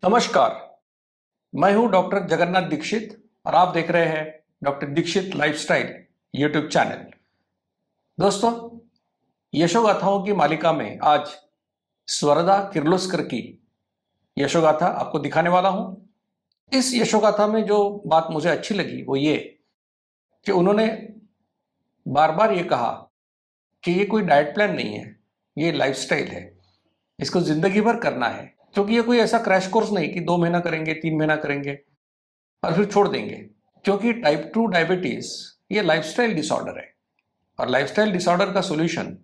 नमस्कार, मैं हूं डॉक्टर जगन्नाथ दीक्षित और आप देख रहे हैं doctor Dikshit lifestyle YouTube channel. दोस्तों, यशोगाथाओं की मालिका में आज स्वरदा किर्लोस्कर की यशोगाथा आपको दिखाने वाला हूं। इस यशोगाथा में जो बात मुझे अच्छी लगी वो ये कि उन्होंने बार बार ये कहा कि ये कोई डाइट प्लान नहीं है, ये लाइफस्टाइल है, इसको जिंदगी भर करना है। क्योंकि ये कोई ऐसा क्रैश कोर्स नहीं कि 2 महीना करेंगे, 3 महीना करेंगे और फिर छोड़ देंगे। क्योंकि टाइप 2 डायबिटीज ये लाइफस्टाइल डिसऑर्डर है और लाइफस्टाइल डिसऑर्डर का सॉल्यूशन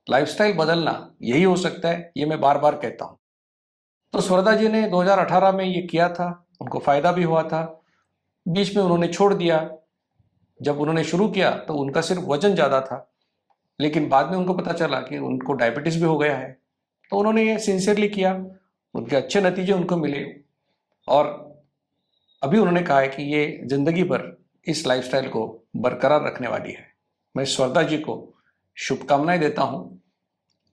लाइफस्टाइल बदलना यही हो सकता है, ये मैं बार बार कहता हूं। तो स्वरदा जी ने 2018 में ये किया था, उनको फायदा भी हुआ था। बीच में उन्होंने छोड़ दिया। जब उन्होंने शुरू किया तो उनका सिर्फ वजन ज्यादा था, लेकिन बाद में उनको पता चला कि उनको डायबिटीज भी हो गया है। तो उन्होंने ये सिंसियरली किया, उनके अच्छे नतीजे उनको मिले और अभी उन्होंने कहा है कि ये जिंदगी भर इस लाइफस्टाइल को बरकरार रखने वाली है। मैं स्वरदा जी को शुभकामनाएं देता हूं।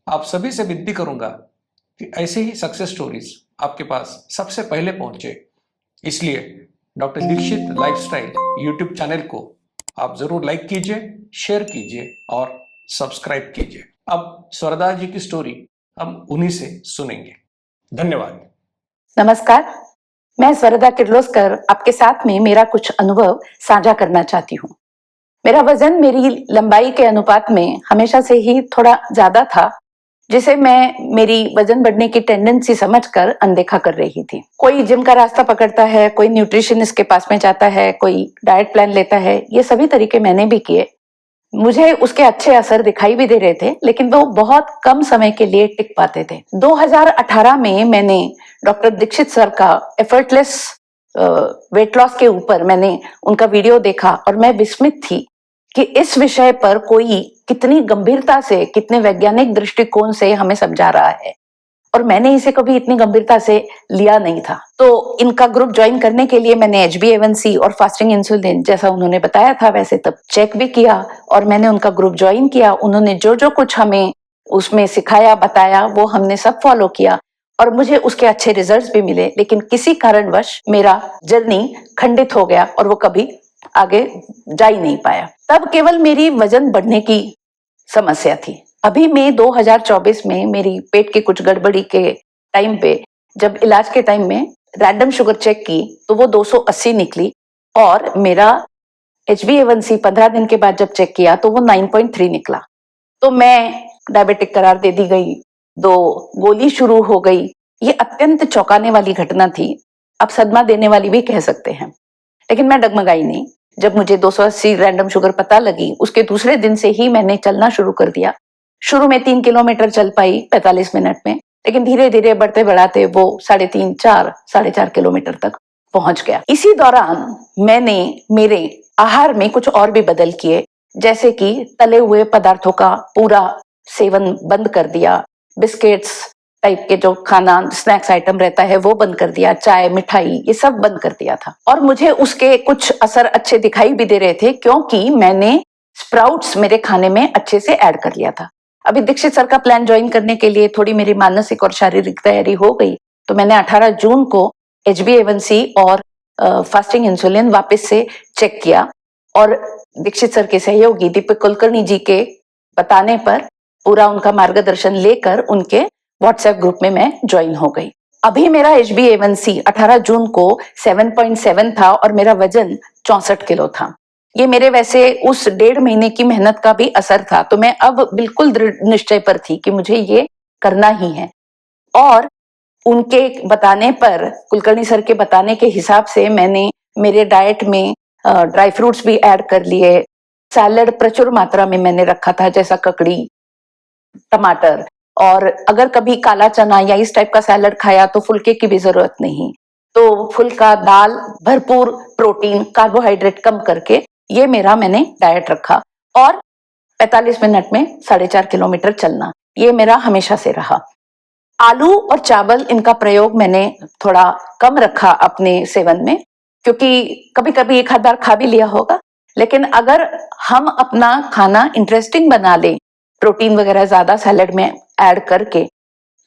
आप सभी से विनती करूंगा कि ऐसे ही सक्सेस स्टोरीज आपके पास सबसे पहले पहुंचे। इसलिए doctor Dikshit lifestyle YouTube channel को आप जरूर लाइक कीजिए, शेयर कीजिए और सब्सक्राइब कीजिए। अब स्वरदा जी की स्टोरी हम उन्हीं से सुनेंगे। धन्यवाद। नमस्कार, मैं स्वरदा किर्लोस्कर आपके साथ में मेरा कुछ अनुभव साझा करना चाहती हूँ। मेरा वजन मेरी लंबाई के अनुपात में हमेशा से ही थोड़ा ज्यादा था, जिसे मैं मेरी वजन बढ़ने की टेंडेंसी समझकर अनदेखा कर रही थी। कोई जिम का रास्ता पकड़ता है, कोई न्यूट्रिशनिस्ट के पास में जाता है, कोई डाइट प्लान लेता है, ये सभी तरीके मैंने भी किए। मुझे उसके अच्छे असर दिखाई भी दे रहे थे, लेकिन वो बहुत कम समय के लिए टिक पाते थे। 2018 में मैंने डॉक्टर दीक्षित सर का एफर्टलेस वेट लॉस के ऊपर मैंने उनका वीडियो देखा और मैं विस्मित थी कि इस विषय पर कोई कितनी गंभीरता से, कितने वैज्ञानिक दृष्टिकोण से हमें समझा रहा है, और मैंने इसे कभी इतनी गंभीरता से लिया नहीं था। तो इनका ग्रुप ज्वाइन करने के लिए मैंने HbA1c और फास्टिंग इंसुलिन, जैसा उन्होंने बताया था वैसे तब चेक भी किया और मैंने उनका ग्रुप ज्वाइन किया। उन्होंने जो जो कुछ हमें उसमें सिखाया, बताया, वो हमने सब फॉलो किया और मुझे उसके अच्छे रिजल्ट्स भी मिले। लेकिन किसी कारणवश मेरा जर्नी खंडित हो गया और वो कभी आगे जा ही नहीं पाया। तब केवल मेरी वजन बढ़ने की समस्या थी। अभी मैं 2024 में मेरी पेट की कुछ गड़बड़ी के टाइम पे, जब इलाज के टाइम में रैंडम शुगर चेक की तो वो 280 निकली और मेरा HbA1c 15 दिन के बाद जब चेक किया तो वो 9.3 निकला। तो मैं डायबिटिक करार दे दी गई, 2 गोली शुरू हो गई। ये अत्यंत चौंकाने वाली घटना थी, अब सदमा देने वाली भी कह सकते हैं। लेकिन मैं डगमगाई नहीं। जब मुझे 280 रैंडम शुगर पता लगी, उसके दूसरे दिन से ही मैंने चलना शुरू कर दिया। शुरू में 3 किलोमीटर चल पाई 45 मिनट में, लेकिन धीरे धीरे बढ़ते बढ़ाते वो 3.5, 4, 4.5 किलोमीटर तक पहुंच गया। इसी दौरान मैंने मेरे आहार में कुछ और भी बदल किए, जैसे कि तले हुए पदार्थों का पूरा सेवन बंद कर दिया, बिस्किट्स टाइप के जो खाना स्नैक्स आइटम रहता है वो बंद कर दिया, चाय, मिठाई, ये सब बंद कर दिया था। और मुझे उसके कुछ असर अच्छे दिखाई भी दे रहे थे, क्योंकि मैंने स्प्राउट्स मेरे खाने में अच्छे से ऐड कर लिया था। अभी दीक्षित सर का प्लान ज्वाइन करने के लिए थोड़ी मेरी मानसिक और शारीरिक तैयारी हो गई, तो मैंने 18 जून को HbA1c और फास्टिंग इंसुलिन वापस से चेक किया और दीक्षित सर के सहयोगी दीपक कुलकर्णी जी के बताने पर पूरा उनका मार्गदर्शन लेकर उनके व्हाट्सएप ग्रुप में मैं ज्वाइन हो गई। अभी मेरा HbA1c 18 जून को 7.7 था और मेरा वजन 64 किलो था। ये मेरे वैसे उस 1.5 महीने की मेहनत का भी असर था। तो मैं अब बिल्कुल दृढ़ निश्चय पर थी कि मुझे ये करना ही है। और उनके बताने पर, कुलकर्णी सर के बताने के हिसाब से मैंने मेरे डाइट में ड्राई फ्रूट्स भी ऐड कर लिए, सैलड प्रचुर मात्रा में मैंने रखा था, जैसा ककड़ी, टमाटर, और अगर कभी काला चना या इस टाइप का सैलड खाया तो फुल्के की भी जरूरत नहीं। तो फुल्का, दाल, भरपूर प्रोटीन, कार्बोहाइड्रेट कम करके ये मेरा मैंने डाइट रखा। और 45 मिनट में 4.5 किलोमीटर चलना, ये मेरा हमेशा से रहा। आलू और चावल, इनका प्रयोग मैंने थोड़ा कम रखा अपने सेवन में, क्योंकि कभी कभी एक आध बार खा भी लिया होगा। लेकिन अगर हम अपना खाना इंटरेस्टिंग बना लें, प्रोटीन वगैरह ज्यादा सैलेड में ऐड करके,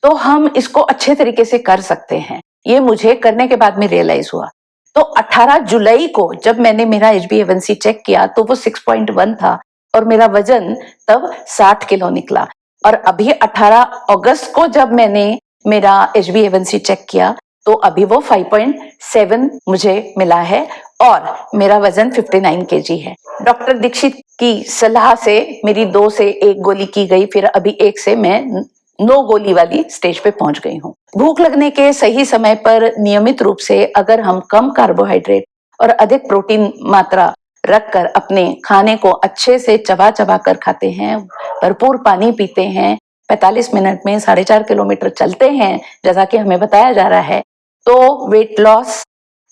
तो हम इसको अच्छे तरीके से कर सकते हैं। ये मुझे करने के बाद में रियलाइज हुआ। तो 18 जुलाई को जब मैंने मेरा HbA1c चेक किया तो वो 6.1 था और मेरा वजन तब 60 किलो निकला। और अभी 18 अगस्त को जब मैंने मेरा HbA1c चेक किया तो अभी वो 5.7 मुझे मिला है और मेरा वजन 59 kg है। डॉक्टर दीक्षित की सलाह से मेरी 2 से 1 गोली की गई, फिर अभी 1 से मैं 9 गोली वाली स्टेज पे पहुंच गई हूँ। भूख लगने के सही समय पर नियमित रूप से अगर हम कम कार्बोहाइड्रेट और अधिक प्रोटीन मात्रा रखकर अपने खाने को अच्छे से चबा चबा कर खाते हैं, भरपूर पानी पीते हैं, 45 मिनट में 4.5 किलोमीटर चलते हैं जैसा कि हमें बताया जा रहा है, तो वेट लॉस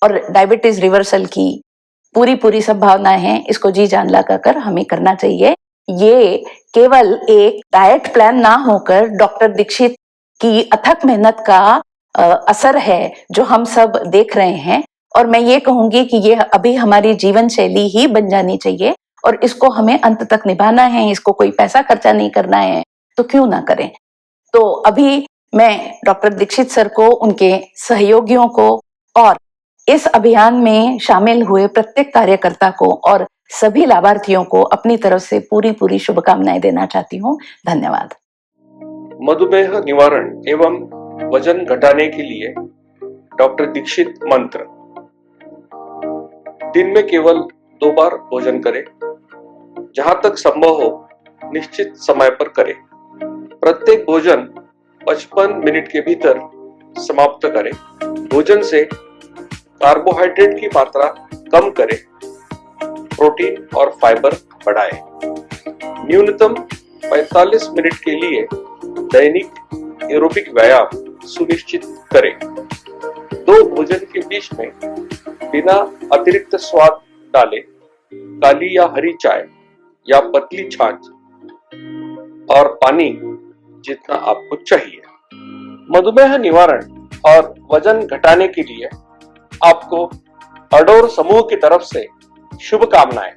और डायबिटीज रिवर्सल की पूरी संभावना है। इसको जी जान लगाकर हमें करना चाहिए। ये केवल एक डाइट प्लान ना होकर डॉक्टर दीक्षित की अथक मेहनत का असर है जो हम सब देख रहे हैं। और मैं ये कहूंगी कि ये अभी हमारी जीवन शैली ही बन जानी चाहिए और इसको हमें अंत तक निभाना है। इसको कोई पैसा खर्चा नहीं करना है तो क्यों ना करें। तो अभी मैं डॉक्टर दीक्षित सर को, उनके सहयोगियों को और इस अभियान में शामिल हुए प्रत्येक कार्यकर्ता को और सभी लाभार्थियों को अपनी तरफ से पूरी शुभकामनाएं देना चाहती हूँ। धन्यवाद। मधुमेह निवारण एवं वजन घटाने के लिए डॉक्टर दीक्षित मंत्र। दिन में केवल 2 बार भोजन करें, जहां तक संभव हो निश्चित समय पर करें। प्रत्येक भोजन 55 मिनट के भीतर समाप्त करें। भोजन से कार्बोहाइड्रेट की मात्रा कम करें, प्रोटीन और फाइबर बढ़ाएं। न्यूनतम 45 मिनट के लिए दैनिक एरोबिक व्यायाम सुनिश्चित करें। 2 भोजन के बीच में बिना अतिरिक्त स्वाद डाले काली या हरी चाय या पतली छाछ और पानी जितना आपको चाहिए। मधुमेह निवारण और वजन घटाने के लिए आपको अडोर समूह की तरफ से शुभकामनाएं।